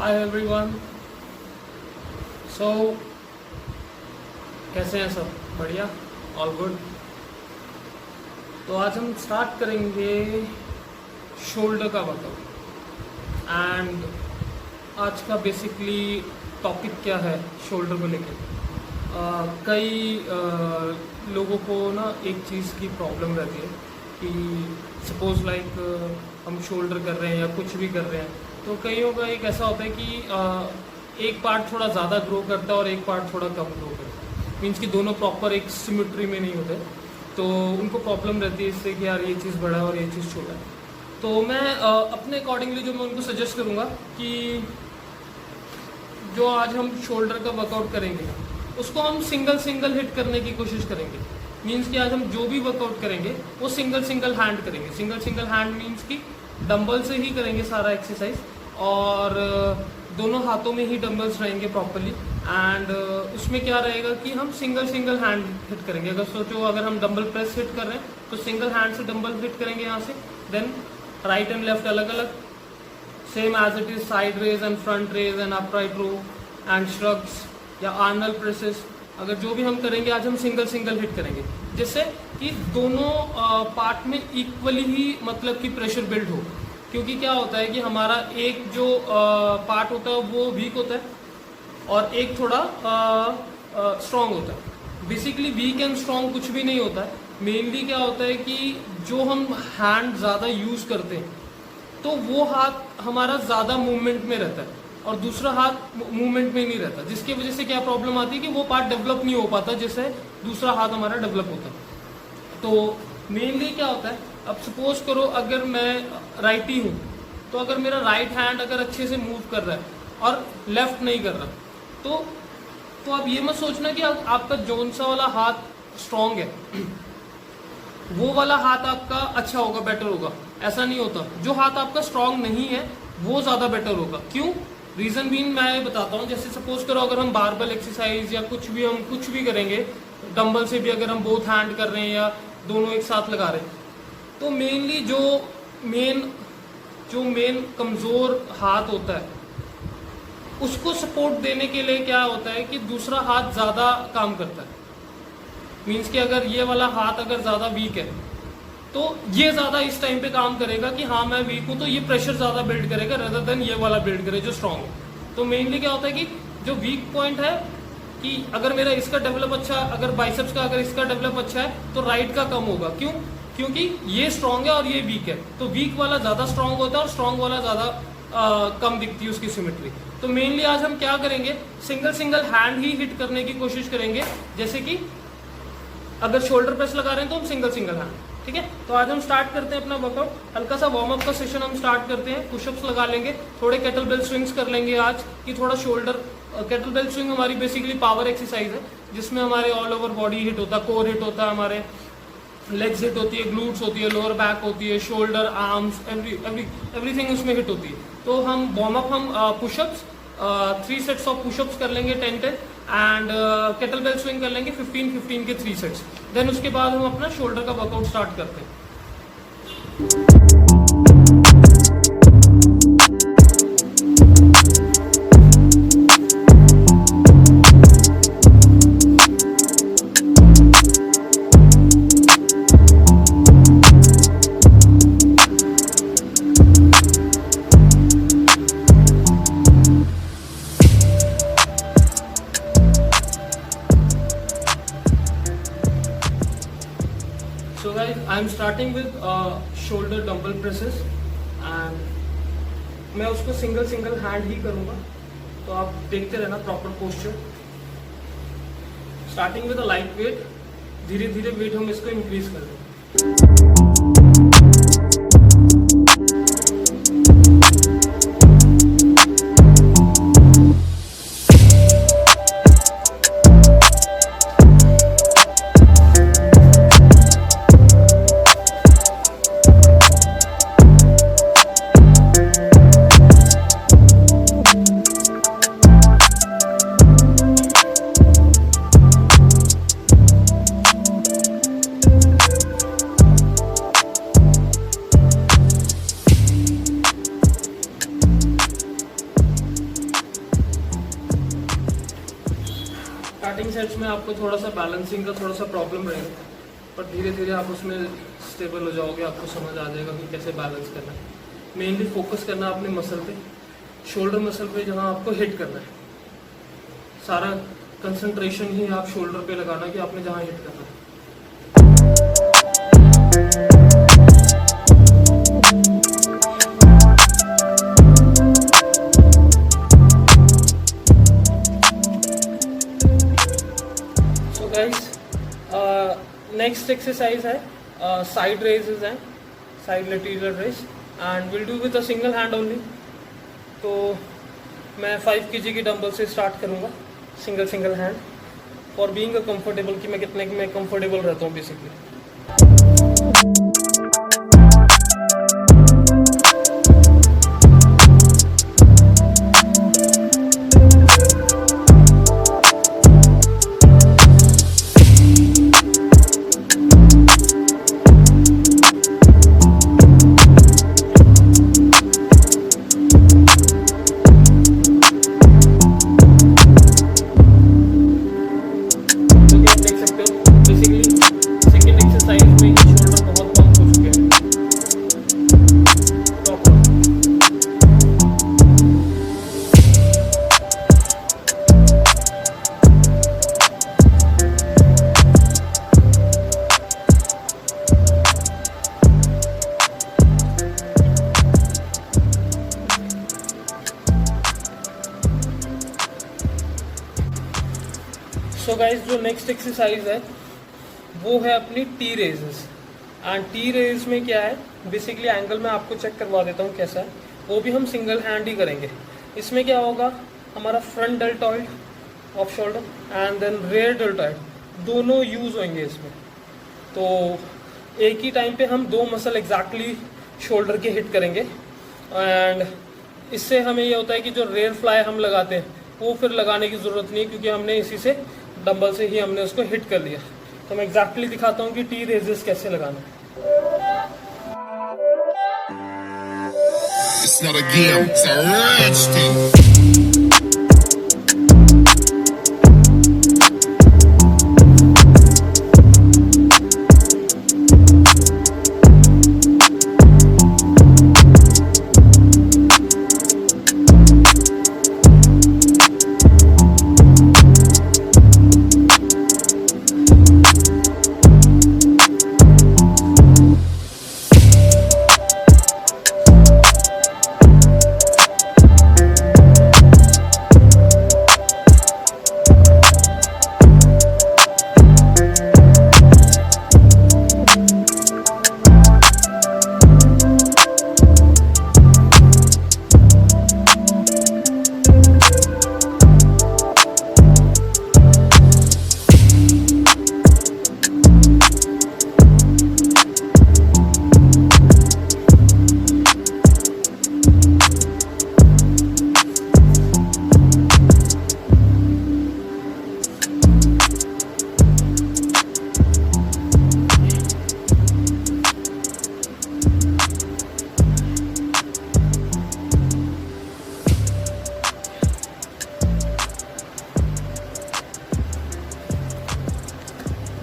Hi everyone. सो कैसे हैं सब? बढ़िया, ऑल गुड। तो आज हम स्टार्ट करेंगे शोल्डर का वर्कआउट। एंड आज का बेसिकली टॉपिक क्या है शोल्डर को लेके। कई लोगों को ना एक चीज़ की प्रॉब्लम रहती है कि सपोज लाइक हम शोल्डर कर रहे हैं या कुछ भी कर रहे हैं, तो कईयों का एक ऐसा होता है कि एक पार्ट थोड़ा ज़्यादा ग्रो करता है और एक पार्ट थोड़ा कम ग्रो करता है। मीन्स कि दोनों प्रॉपर एक सिमेट्री में नहीं होते, तो उनको प्रॉब्लम रहती है इससे कि यार ये चीज़ बड़ा है और ये चीज़ छोटा है। तो मैं अपने अकॉर्डिंगली जो मैं उनको सजेस्ट करूँगा कि जो आज हम शोल्डर का वर्कआउट करेंगे उसको हम सिंगल हिट करने की कोशिश करेंगे। मीन्स कि आज हम जो भी वर्कआउट करेंगे वो सिंगल हैंड करेंगे। सिंगल हैंड मीन्स कि डंबल से ही करेंगे सारा एक्सरसाइज, और दोनों हाथों में ही डंबल्स रहेंगे प्रॉपरली। एंड उसमें क्या रहेगा कि हम सिंगल हैंड हिट करेंगे। अगर सोचो, अगर हम डंबल प्रेस हिट कर रहे हैं तो सिंगल हैंड से डंबल हिट करेंगे यहाँ से, देन राइट एंड लेफ्ट अलग अलग, same as it is side raise and front raise and upright row and shrugs या आर्नल प्रेसेस। अगर जो भी हम करेंगे आज हम सिंगल हिट करेंगे, जिससे कि दोनों पार्ट में इक्वली ही मतलब कि प्रेशर बिल्ड हो। क्योंकि क्या होता है कि हमारा एक जो पार्ट होता है वो वीक होता है और एक थोड़ा स्ट्रांग होता है। बेसिकली वीक एंड स्ट्रांग कुछ भी नहीं होता है। मेनली क्या होता है कि जो हम हैंड ज़्यादा यूज़ करते हैं तो वो हाथ हमारा ज़्यादा मूवमेंट में रहता है और दूसरा हाथ मूवमेंट में नहीं रहता, जिसकी वजह से क्या प्रॉब्लम आती है कि वो पार्ट डेवलप नहीं हो पाता, जिससे दूसरा हाथ हमारा डेवलप होता है। तो मेनली क्या होता है, अब सपोज करो अगर मैं राइटी हूँ तो अगर मेरा राइट हैंड अगर अच्छे से मूव कर रहा है और लेफ्ट नहीं कर रहा, तो आप ये मत सोचना कि आपका जोन सा वाला हाथ स्ट्रांग है वो वाला हाथ आपका अच्छा होगा, बेटर होगा। ऐसा नहीं होता। जो हाथ आपका स्ट्रांग नहीं है वो ज़्यादा बेटर होगा। क्यों? रीज़न बीन मैं बताता हूँ। जैसे सपोज करो अगर हम बारबल एक्सरसाइज या कुछ भी करेंगे, डंबल से भी अगर हम बोथ हैंड कर रहे हैं या दोनों एक साथ लगा रहे हैं, तो मेनली जो मेन कमज़ोर हाथ होता है उसको सपोर्ट देने के लिए क्या होता है कि दूसरा हाथ ज़्यादा काम करता है। मीन्स कि अगर ये वाला हाथ अगर ज़्यादा वीक है तो ये ज़्यादा इस टाइम पे काम करेगा कि हाँ मैं वीक हूँ, तो ये प्रेशर ज़्यादा बिल्ड करेगा रेदर देन ये वाला बिल्ड करे जो स्ट्रांग है। तो मेनली क्या होता है कि जो वीक पॉइंट है कि अगर मेरा इसका डेवलप अच्छा, अगर बाइसेप्स का अगर इसका डेवलप अच्छा है तो राइट का कम होगा। क्यों? क्योंकि ये स्ट्रांग है और ये वीक है, तो वीक वाला ज़्यादा स्ट्रांग होता है और स्ट्रांग वाला ज़्यादा कम दिखती है उसकी सिमेट्री। तो मेनली आज हम क्या करेंगे, सिंगल हैंड ही हिट करने की कोशिश करेंगे। जैसे कि अगर शोल्डर प्रेस लगा रहे हैं तो हम सिंगल हैंड, ठीक है। तो आज हम स्टार्ट करते हैं अपना वर्कआउट। हल्का सा वार्म अप का सेशन हम स्टार्ट करते हैं। पुशअप्स लगा लेंगे, थोड़े केटल बेल स्विंग्स कर लेंगे आज कि थोड़ा शोल्डर। केटल बेल स्विंग हमारी बेसिकली पावर एक्सरसाइज है जिसमें हमारे ऑल ओवर बॉडी हिट होता है, कोर हिट होता है, हमारे लेग्स हिट होती है, ग्लूट्स होती है, लोअर बैक होती है, शोल्डर, आर्म्स, एवरीथिंग उसमें हिट होती है। तो हम वार्म अप हम पुशअप्स 3 सेट्स ऑफ पुशअप्स कर लेंगे 10 एंड केटल बेल स्विंग कर लेंगे 15 के 3 सेट्स। देन उसके बाद हम अपना शोल्डर का वर्कआउट स्टार्ट करते हैं। So guys, I am starting with shoulder dumbbell presses and मैं उसको सिंगल हैंड ही करूँगा, तो आप देखते रहना proper posture. Starting with a light weight, धीरे धीरे वेट हम इसको इंक्रीज कर देंगे। स्टार्टिंग सेट्स में आपको थोड़ा सा बैलेंसिंग का थोड़ा सा प्रॉब्लम रहेगा, पर धीरे धीरे आप उसमें स्टेबल हो जाओगे, आपको समझ आ जाएगा कि कैसे बैलेंस करना है। मेनली फोकस करना है अपने मसल पे, शोल्डर मसल पे जहाँ आपको हिट करना है। सारा कंसंट्रेशन ही आप शोल्डर पे लगाना कि आपने जहाँ हिट करना है। सो गाइस, नेक्स्ट एक्सरसाइज है साइड रेजेस हैं, side lateral raise, and will do with a single hand only. तो मैं 5 kg की डंबल से स्टार्ट करूँगा, single hand, for being a comfortable, कि मैं कितने में कंफर्टेबल रहता हूँ बेसिकली। सो गाइस, जो नेक्स्ट एक्सरसाइज है वो है अपनी T raises. And T raise में क्या है, बेसिकली एंगल मैं आपको चेक करवा देता हूँ कैसा है, वो भी हम सिंगल हैंड ही करेंगे। इसमें क्या होगा, हमारा front deltoid of shoulder and then rear deltoid दोनों यूज होंगे इसमें। तो एक ही टाइम पे हम 2 मसल एग्जैक्टली शोल्डर के हिट करेंगे, एंड इससे हमें ये होता है कि जो रेयर फ्लाई हम लगाते हैं वो फिर लगाने की ज़रूरत नहीं है, क्योंकि हमने इसी से डंबल से ही हमने उसको हिट कर लिया। तो मैं एग्जैक्टली दिखाता हूँ कि टी रेजेस कैसे लगाना है। It's not a game, it's a rich thing.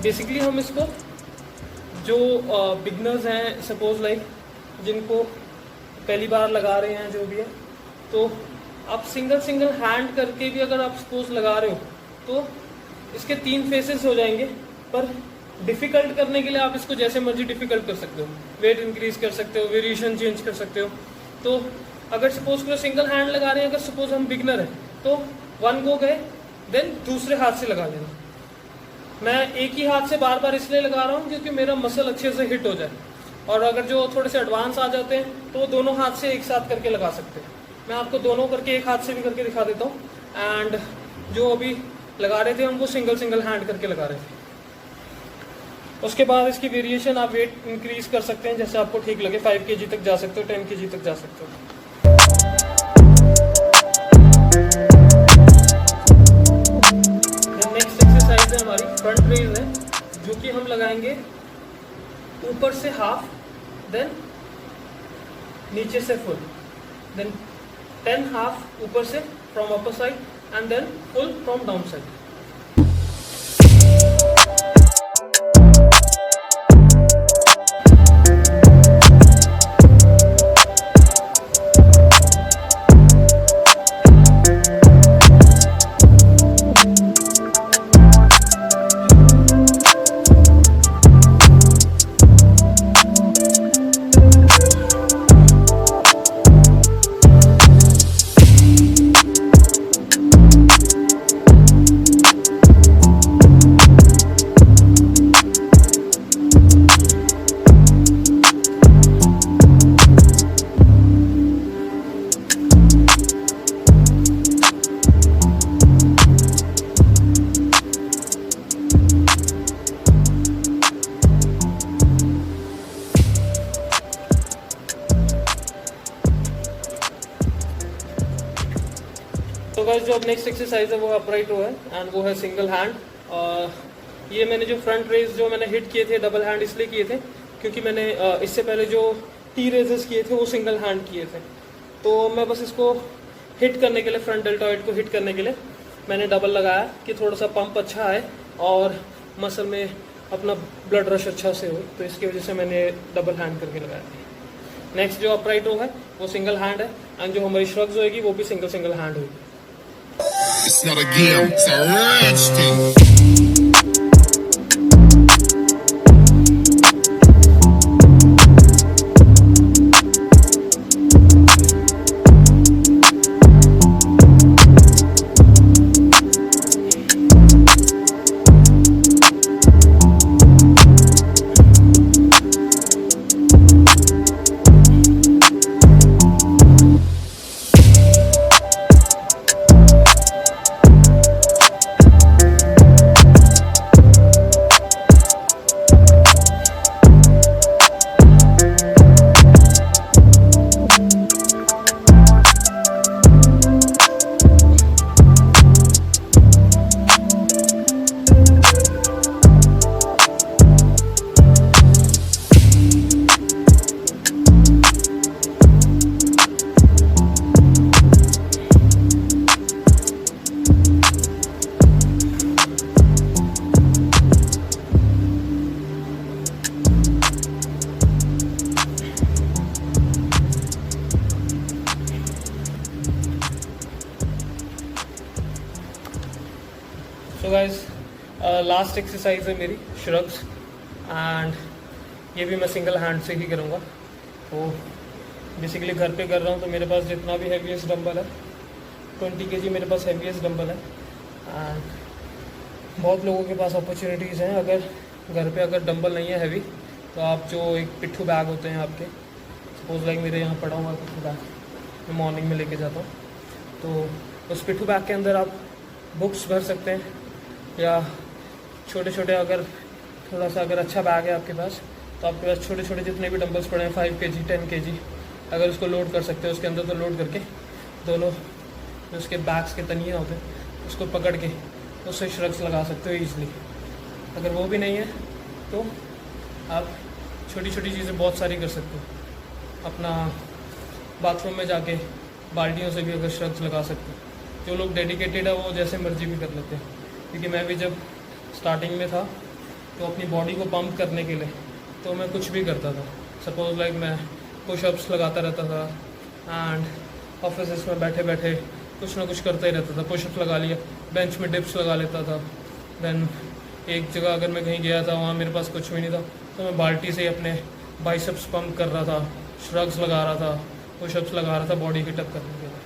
Basically हम इसको जो बिगनर्स हैं, सपोज लाइक जिनको पहली बार लगा रहे हैं जो भी है, तो आप सिंगल हैंड करके भी अगर आप सपोज लगा रहे हो तो इसके 3 फेसेस हो जाएंगे। पर डिफ़िकल्ट करने के लिए आप इसको जैसे मर्जी डिफ़िकल्ट कर सकते हो, वेट इंक्रीज कर सकते हो, वेरिएशन चेंज कर सकते हो। तो अगर सपोज करो सिंगल हैंड लगा रहे हैं, अगर सपोज हम बिगनर हैं तो 1 गो गए, देन दूसरे हाथ से लगा लेना। मैं एक ही हाथ से बार बार इसलिए लगा रहा हूँ क्योंकि मेरा मसल अच्छे से हिट हो जाए, और अगर जो थोड़े से एडवांस आ जाते हैं तो दोनों हाथ से एक साथ करके लगा सकते हैं। मैं आपको दोनों करके एक हाथ से भी करके दिखा देता हूँ। एंड जो अभी लगा रहे थे हम वो सिंगल हैंड करके लगा रहे थे। उसके बाद इसकी वेरिएशन आप वेट इंक्रीज कर सकते हैं जैसे आपको ठीक लगे, 5 kg तक जा सकते हो, 10 kg तक जा सकते हो। नेक्स्ट एक्सरसाइज है हमारी फ्रंट रेज है, जो कि हम लगाएंगे ऊपर से हाफ, देन नीचे से फुल, देन 10 हाफ ऊपर से from upper side and then full from down side. So guys जो अब नेक्स्ट एक्सरसाइज है वो अपराइट रो है एंड वो है सिंगल हैंड। ये मैंने जो फ्रंट रेज जो मैंने हिट किए थे डबल हैंड इसलिए किए थे क्योंकि मैंने इससे पहले जो टी रेजेस किए थे वो सिंगल हैंड किए थे। तो मैं बस इसको हिट करने के लिए फ्रंट डेल्टॉइड को हिट करने के लिए मैंने डबल लगाया कि थोड़ा सा पंप अच्छा आए और मसल में अपना ब्लड रश अच्छा से हो, तो इसकी वजह से मैंने डबल हैंड करके लगाया। नेक्स्ट जो अपराइट रो है वो सिंगल हैंड है एंड जो हमारी श्रग्स होएगी वो भी सिंगल सिंगल हैंड होगी। It's not a game, it's a rich thing. So guys last exercise है मेरी श्रग्स एंड ये भी मैं सिंगल हैंड से ही करूँगा। तो बेसिकली घर पे कर रहा हूँ तो मेरे पास जितना भी हैवीएस्ट डंबल है 20 kg मेरे पास हैवीएस्ट डंबल है एंड बहुत लोगों के पास अपॉर्चुनिटीज़ हैं। अगर घर पे अगर डंबल नहीं है हैवी तो आप जो एक पिट्ठू बैग होते हैं आपके, सपोज लाइक मेरे यहाँ पड़ा हुआ पिट्ठू बैग मैं मॉर्निंग में लेके जाता हूँ, तो उस पिट्ठू बैग के अंदर आप बुक्स भर सकते हैं या छोटे छोटे अगर थोड़ा सा अगर अच्छा बैग है आपके पास तो आपके पास छोटे छोटे जितने भी डंबल्स पड़े हैं 5 kg 10 kg अगर उसको लोड कर सकते हो उसके अंदर, तो लोड करके दोनों जो उसके बैग्स के तनिए होते हैं उसको पकड़ के उससे श्रग्स लगा सकते हो ईजिली। अगर वो भी नहीं है तो आप छोटी छोटी चीज़ें बहुत सारी कर सकते हो। अपना बाथरूम में जाके बाल्टियों से भी अगर श्रग्स लगा सकते हो। जो लोग डेडिकेटेड है वो जैसे मर्जी भी कर लेते हैं, क्योंकि मैं भी जब स्टार्टिंग में था तो अपनी बॉडी को पंप करने के लिए तो मैं कुछ भी करता था। सपोज लाइक मैं पुशअप्स लगाता रहता था एंड ऑफिस में बैठे बैठे कुछ ना कुछ करता ही रहता था। पुशअप्स लगा लिया, बेंच में डिप्स लगा लेता था। देन एक जगह अगर मैं कहीं गया था वहाँ मेरे पास कुछ भी नहीं था तो मैं बाल्टी से अपने बाइसेप्स पंप कर रहा था, श्रग्स लगा रहा था, पुशअप्स लगा रहा था बॉडी हिट अप करने के लिए।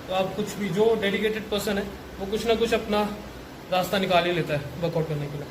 तो आप कुछ भी, जो डेडिकेटेड पर्सन है वो कुछ ना कुछ अपना रास्ता निकाल ही लेता है वर्कआउट करने के लिए।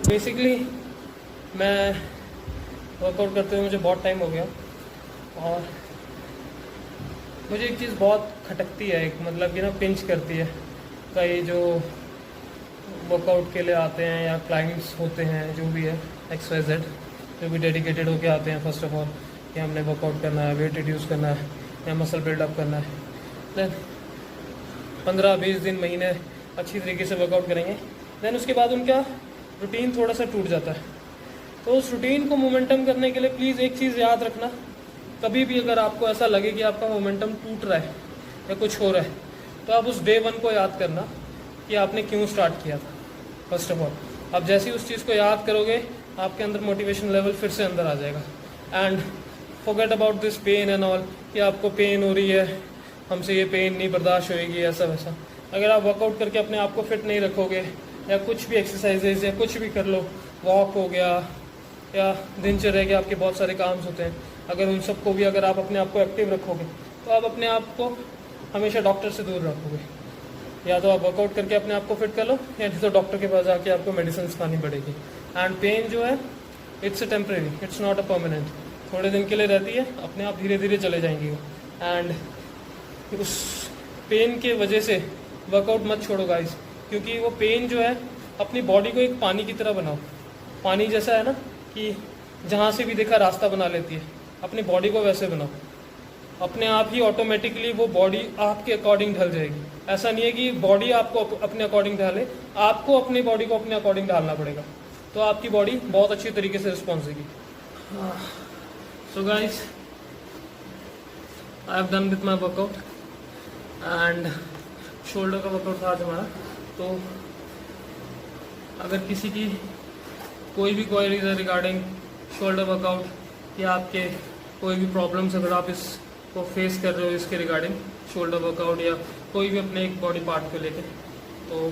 बेसिकली मैं वर्कआउट करते हुए मुझे बहुत टाइम हो गया और मुझे एक चीज़ बहुत खटकती है, एक मतलब कि ना पिंच करती है। कई जो वर्कआउट के लिए आते हैं या क्लाइंट्स होते हैं जो भी है XYZ जो भी डेडिकेटेड होके आते हैं, फर्स्ट ऑफ ऑल कि हमने वर्कआउट करना है, वेट रिड्यूस करना है या मसल बिल्डअप करना है, देन 15-20 दिन महीने अच्छी तरीके से वर्कआउट करेंगे। देन उसके बाद उनका रूटीन थोड़ा सा टूट जाता है। तो उस रूटीन को मोमेंटम करने के लिए प्लीज़ एक चीज़ याद रखना, कभी भी अगर आपको ऐसा लगे कि आपका मोमेंटम टूट रहा है या कुछ हो रहा है, तो आप उस डे 1 को याद करना कि आपने क्यों स्टार्ट किया था। फर्स्ट ऑफ ऑल, आप जैसे ही उस चीज़ को याद करोगे, आपके अंदर मोटिवेशन लेवल फिर से अंदर आ जाएगा। And forget about this pain and all, कि आपको पेन हो रही है, हमसे ये पेन नहीं बर्दाश्त होएगी, ऐसा वैसा। अगर आप वर्कआउट करके अपने आप को फिट नहीं रखोगे, या कुछ भी एक्सरसाइजेज या कुछ भी कर लो, वॉक हो गया या दिनचर्या के आपके बहुत सारे काम होते हैं, अगर उन सबको भी अगर आप अपने आप को एक्टिव रखोगे, तो आप अपने आप को हमेशा डॉक्टर से दूर रखोगे। या तो आप वर्कआउट करके अपने आप को फिट कर लो, या नहीं तो डॉक्टर के पास जाके आपको मेडिसिन खानी पड़ेगी। एंड पेन जो है, it's a temporary, it's not a permanent. थोड़े दिन के लिए रहती है, अपने आप धीरे धीरे चले जाएंगी वो। एंड उस पेन के वजह से वर्कआउट मत छोड़ो गाइस, क्योंकि वो पेन जो है, अपनी बॉडी को एक पानी की तरह बनाओ। पानी जैसा है ना कि जहाँ से भी देखा रास्ता बना लेती है, अपनी बॉडी को वैसे बनाओ। अपने आप ही ऑटोमेटिकली वो बॉडी आपके अकॉर्डिंग ढल जाएगी। ऐसा नहीं है कि बॉडी आपको अपने अकॉर्डिंग ढाले, आपको अपनी बॉडी को अपने अकॉर्डिंग ढालना पड़ेगा, तो आपकी बॉडी बहुत अच्छी तरीके से रिस्पॉन्स देगी। So guys, I have done with my workout and shoulder का वर्कआउट था आज हमारा। तो अगर किसी की कोई भी क्वेरीज है रिगार्डिंग शोल्डर वर्कआउट, या आपके कोई भी प्रॉब्लम्स अगर आप इसको फेस कर रहे हो इसके रिगार्डिंग शोल्डर वर्कआउट, या कोई भी अपने एक बॉडी पार्ट को लेके, तो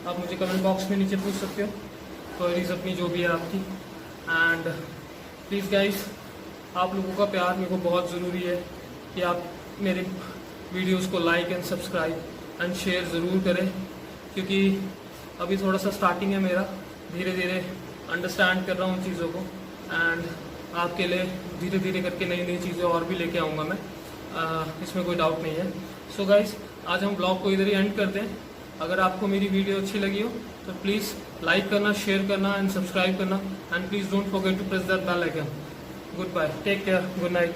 आप मुझे कमेंट बॉक्स में नीचे पूछ सकते हो क्वेरीज अपनी जो भी है आपकी। एंड प्लीज़ गाइस, आप लोगों का प्यार मेरे को बहुत ज़रूरी है कि आप मेरे वीडियोस को like and subscribe and share ज़रूर करें, क्योंकि अभी थोड़ा सा स्टार्टिंग है मेरा, धीरे धीरे अंडरस्टैंड कर रहा हूँ चीज़ों को। एंड आपके लिए धीरे धीरे करके नई नई चीज़ें और भी लेके आऊँगा मैं, इसमें कोई डाउट नहीं है। सो गाइस, आज हम ब्लॉग को इधर ही एंड करते हैं। अगर आपको मेरी वीडियो अच्छी लगी हो तो प्लीज़ लाइक करना, शेयर करना एंड सब्सक्राइब करना। And please don't forget to press that bell icon. Goodbye, take care, good night.